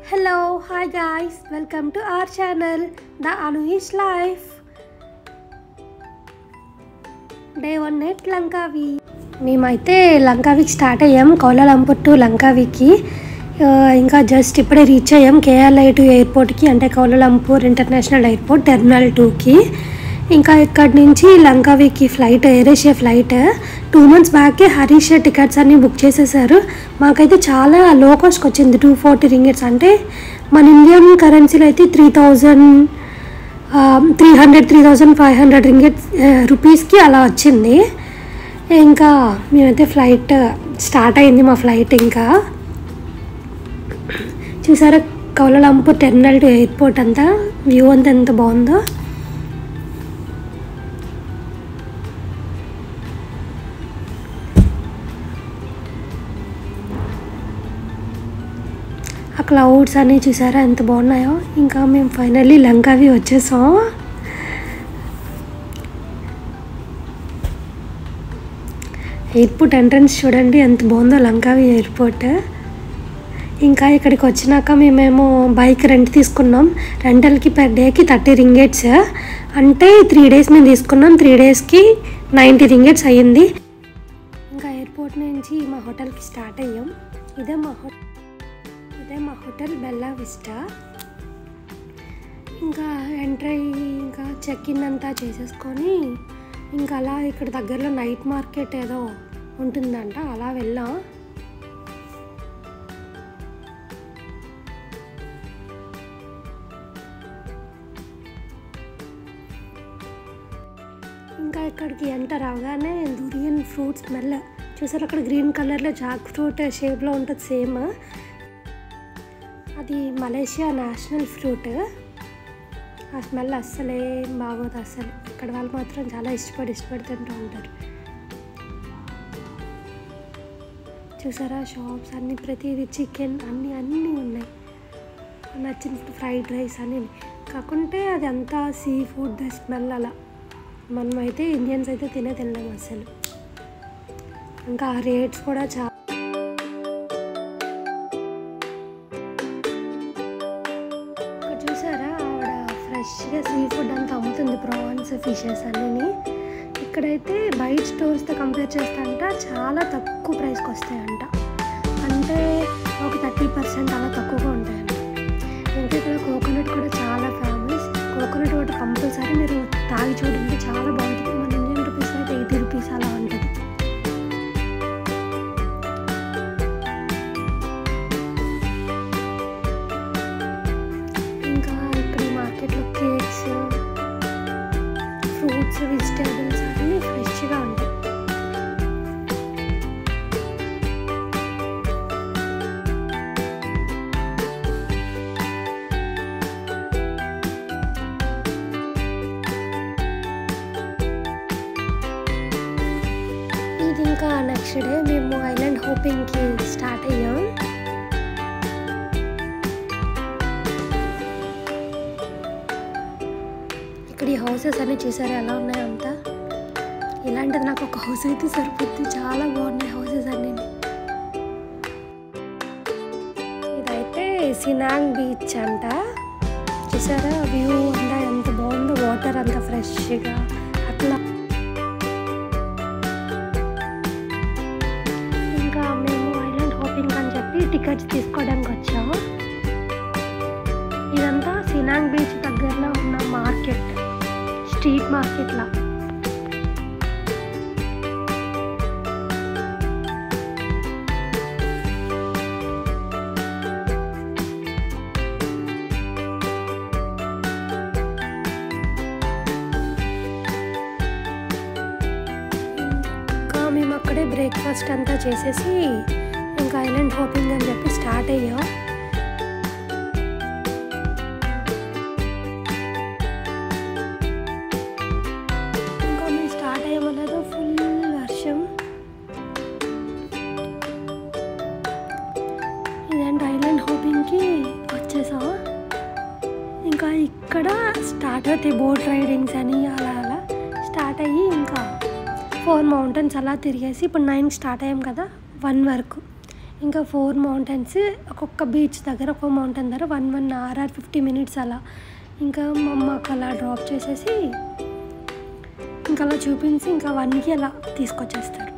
Hello, hi guys, welcome to our channel, The Anuish Life. Day 1 at Langkawi. మేమైతే లంకావికి start అయ్యాం, Kuala Lumpur to లంకావికి. ఇంకా just ఇప్పుడే reach అయ్యాం KLI to ఎయిర్పోర్ట్కి, అంటే కౌలాలంపూర్ ఇంటర్నేషనల్ ఎయిర్పోర్ట్ టెర్మినల్ 2కి. ఇంకా ఇక్కడి నుంచి లంకావికి flight, AirAsia flight 2 months బ్యాకే హరీష్ టికెట్స్ అన్నీ బుక్ చేసేసారు. మాకైతే చాలా లో కాస్ట్కి వచ్చింది, 240 రింగిట్స్, అంటే మన ఇండియన్ కరెన్సీలో అయితే 3,500 రింగిట్స్ రూపీస్కి అలా వచ్చింది. ఇంకా మేమైతే ఫ్లైట్ స్టార్ట్ అయింది, మా ఫ్లైట్. ఇంకా చూసారా కౌలాలంపూర్ టెర్మినల్ టు ఎయిర్పోర్ట్ అంతా వ్యూ అంతా ఎంత బాగుందో. ఆ క్లౌడ్స్ అన్నీ చూసారా ఎంత బాగున్నాయో. ఇంకా మేము ఫైనల్లీ లంకావి వచ్చేసాం. ఎయిర్పోర్ట్ ఎంట్రన్స్ చూడండి ఎంత బాగుందో, లంకావి ఎయిర్పోర్ట్. ఇంకా ఇక్కడికి వచ్చినాక మేమేమో బైక్ రెంట్ తీసుకున్నాం. రెంటల్కి పర్ డేకి 30 రింగిట్స్, అంటే 3 days మేము తీసుకున్నాం. 3 daysకి 90 రింగిట్స్ అయ్యింది. ఇంకా ఎయిర్పోర్ట్ నుంచి మా హోటల్కి స్టార్ట్ అయ్యాం. ఇదే మా హోటల్ బెల్లా విస్టా. ఇంకా ఎంటర్ అయ్యి ఇంకా చెక్ ఇన్ అంతా చేసేసుకొని ఇంకా అలా ఇక్కడ దగ్గరలో నైట్ మార్కెట్ ఏదో ఉంటుందంట, అలా వెళ్ళాం. ఇంకా ఇక్కడికి ఎంటర్ అవగానే దురియన్ ఫ్రూట్ స్మెల్ చూసారు. అక్కడ గ్రీన్ కలర్లో జాక్ ఫ్రూట్ షేప్లో ఉంటుంది సేమ్. అది మలేషియా నేషనల్ ఫ్రూట్. ఆ స్మెల్ అస్సలే బాగోదు అస్సలు. ఇక్కడ వాళ్ళు మాత్రం చాలా ఇష్టపడి తింటూ ఉంటారు. చూసారా షాప్స్ అన్నీ, ప్రతిదీ చికెన్ అన్నీ ఉన్నాయి. నచ్చిన ఫ్రైడ్ రైస్ అని కాకుంటే అది అంతా సీ ఫుడ్ స్మెల్ అలా. మనమైతే ఇండియన్స్ అయితే తినలేము అసలు. ఇంకా ఆ రేట్స్ కూడా చాలా. చూసారా ఆవిడ ఫ్రెష్గా సీ ఫుడ్ అంతా అమ్ముతుంది, ప్రాన్స్, ఫిషెస్ అన్నీ. ఇక్కడైతే బయట స్టోర్స్తో కంపేర్ చేస్తాంట చాలా తక్కువ ప్రైస్కి వస్తాయంట, అంటే ఒక 30% అలా తక్కువగా ఉంటాయంట. ఇంకా ఇక్కడ కోకోనట్ కూడా చాలా ఫేమస్. కోకోనట్ వాటర్ కంపల్సరీ మీరు తాగి చూడండి, చాలా బాగుంటుంది. మన ఇండియన్ రూపీస్ అయితే 80 రూపీస్ అలా ఉంటుంది. ఇంకా ఇక్కడ మార్కెట్లో కేక్స్, ఫ్రూట్స్, వెజిటేబుల్స్ అన్నీ ఫ్రెష్గా ఉంటాయి. ఇది ఇంకా నెక్స్ట్ డే మేము ఐలాండ్ హోపింగ్కి స్టార్ట్ అయ్యాం. ఇక్కడ ఈ హౌసెస్ అన్నీ చూసారు ఎలా ఉన్నాయో అంతా. ఇలాంటిది నాకు ఒక హౌస్ అయితే సరిపోతుంది, చాలా బాగున్నాయి హౌసెస్ అన్నీ. ఇదైతే సినాంగ్ బీచ్ అంట. చూసారా వ్యూ అంతా ఎంత బాగుందో, వాటర్ అంతా ఫ్రెష్గా అట్లా. ఇంకా మేము ఐలాండ్ హోపింగ్ అని చెప్పి టికెట్స్ తీసుకోవడానికి వచ్చాము. ఇదంతా సినాంగ్ బీచ్ దగ్గరలో ఉన్న మార్కెట్, స్ట్రీట్ మార్కెట్లా. ఇంకా మేము అక్కడే బ్రేక్ఫాస్ట్ అంతా చేసేసి ఇంకా ఐలాండ్ హోపింగ్ అని చెప్పి స్టార్ట్ అయ్యాం. ఇదంటే ఐలాండ్ హోపింగ్కి వచ్చేసాం. ఇంకా ఇక్కడ స్టార్ట్ అవుతాయి బోట్ రైడింగ్స్ అని, అలా స్టార్ట్ అయ్యి ఇంకా 4 mountains అలా తిరిగేసి ఇప్పుడు 9కి స్టార్ట్ అయ్యాం కదా, 1 వరకు. ఇంకా 4 మౌంటైన్స్ ఒక్కొక్క బీచ్ దగ్గర ఒక్కొక్క మౌంటైన్ దగ్గర 1 hour or 50 minutes అలా. ఇంకా మా అమ్మకు అలా డ్రాప్ చేసేసి ఇంకా అలా చూపించి ఇంకా 1కి అలా తీసుకొచ్చేస్తారు.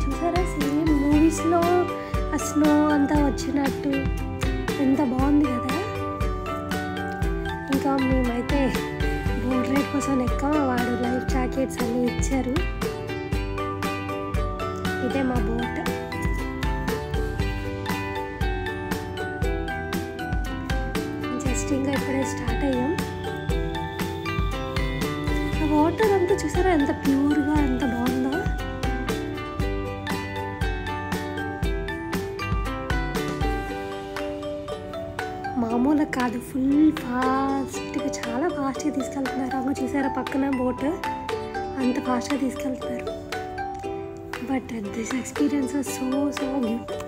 చూసారా సేమ్ మూవీస్లో ఆ స్నో అంతా వచ్చినట్టు ఎంత బాగుంది కదా. ఇంకా మేమైతే బోట్ రైడ్ కోసం ఎక్కాము. వాడు లైఫ్ జాకెట్స్ అన్నీ ఇచ్చారు. ఇదే మా బోట్. జస్ట్ ఇంకా ఇప్పుడే స్టార్ట్ అయ్యాం. వాటర్ అంతా చూసారా ఎంత ప్యూర్గా ఎంత బాగుందో. మామూలుగా కాదు, ఫుల్ ఫాస్ట్గా చాలా ఫాస్ట్గా తీసుకెళ్తున్నారు. అమ్మ చూసారా పక్కన బోట్ అంత ఫాస్ట్గా తీసుకెళ్తున్నారు. But this experience was so beautiful.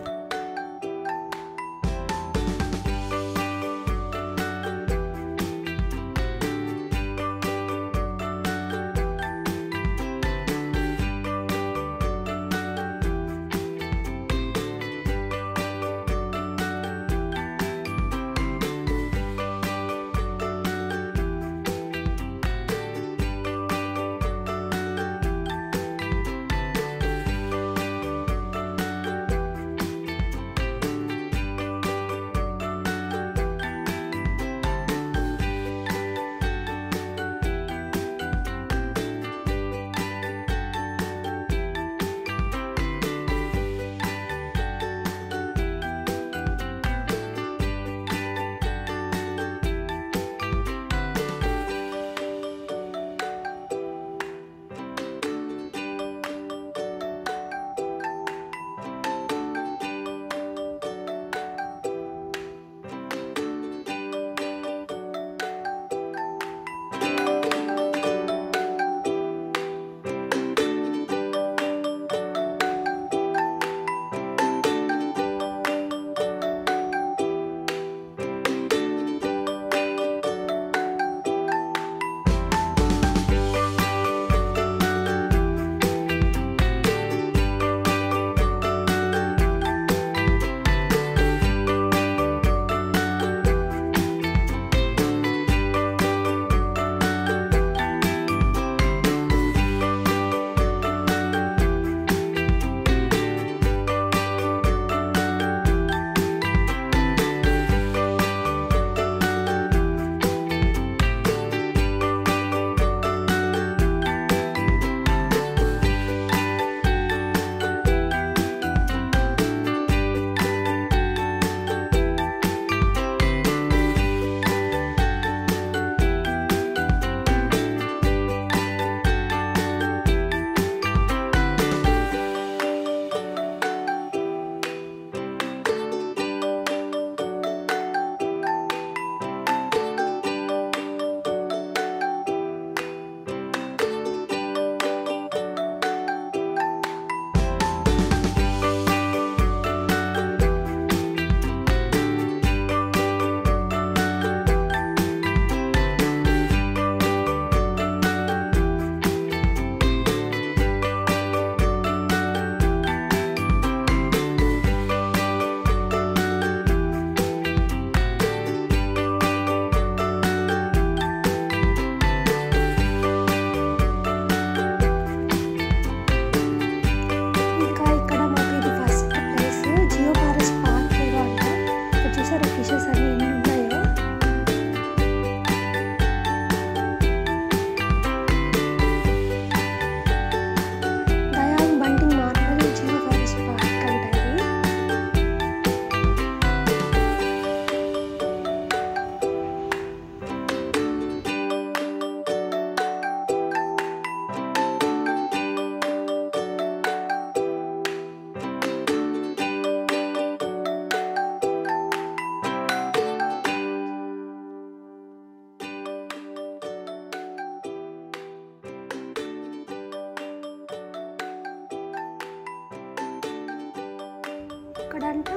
అక్కడంట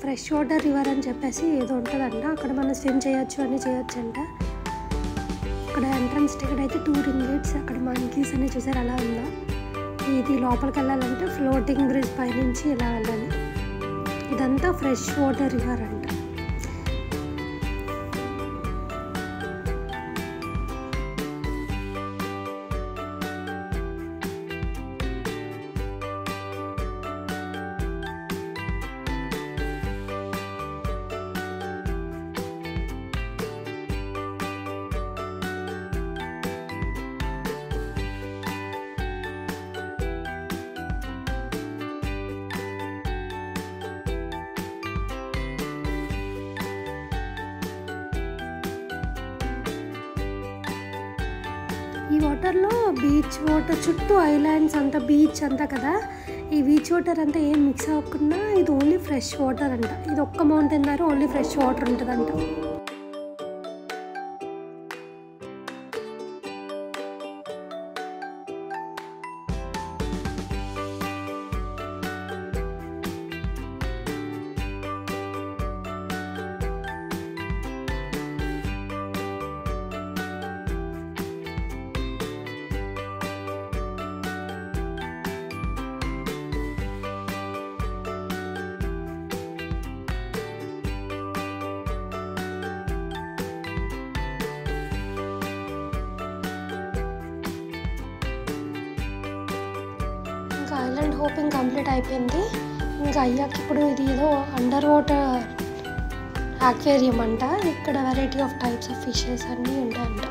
ఫ్రెష్ వాటర్ రివర్ అని చెప్పేసి ఏదో ఉంటుందంట, అక్కడ మనం స్విమ్ చేయొచ్చు అని చేయొచ్చు అంట. అక్కడ ఎంట్రన్స్ టికెట్ అయితే 2 ringgits. అక్కడ మంకీస్ అని చూసారు అలా ఉందా. ఇది లోపలికి వెళ్ళాలంటే ఫ్లోటింగ్ బ్రిడ్జ్ పైనుంచి ఇలా వెళ్ళాలి. ఇదంతా ఫ్రెష్ వాటర్ రివర్ అంట. ఈ వాటర్లో బీచ్ వాటర్ చుట్టూ ఐలాండ్స్ అంతా బీచ్ అంతా కదా, ఈ బీచ్ వాటర్ అంతా ఏం మిక్స్ అవ్వకుండా ఇది ఓన్లీ ఫ్రెష్ వాటర్ అంట. ఇది ఒక్క మౌంటైన్ ద్వారా ఓన్లీ ఫ్రెష్ వాటర్ ఉంటుందంట. ఐలాండ్ హోపింగ్ కంప్లీట్ అయిపోయింది. ఇంకా అయ్యాక ఇప్పుడు ఇది ఏదో అండర్ వాటర్ అక్వేరియం అంట. ఇక్కడ variety of types of fishes అన్నీ ఉంటాయంట.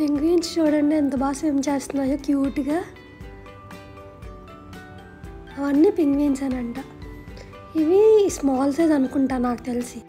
పెంగ్విన్స్ చూడండి ఎంత బాగా స్విమ్ చేస్తున్నాయో క్యూట్గా. అవన్నీ పెంగ్విన్స్ అని అంట. ఇవి స్మాల్ సైజ్ అనుకుంటా నాకు తెలిసి.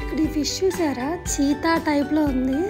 ఇక్కడ ఈ ఫిష్ చూసారా, చీతా టైప్లో ఉంది.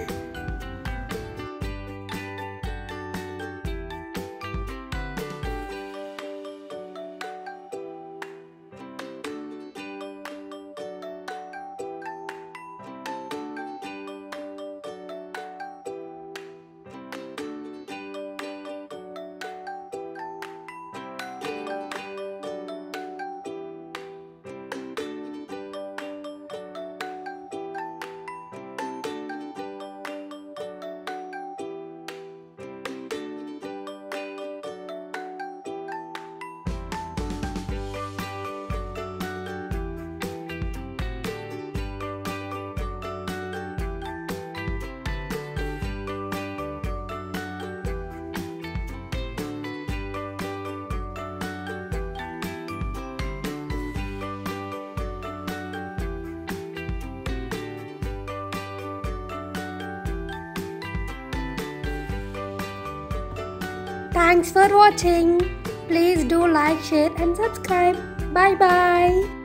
Thanks for watching. Please do like, share and subscribe. Bye bye.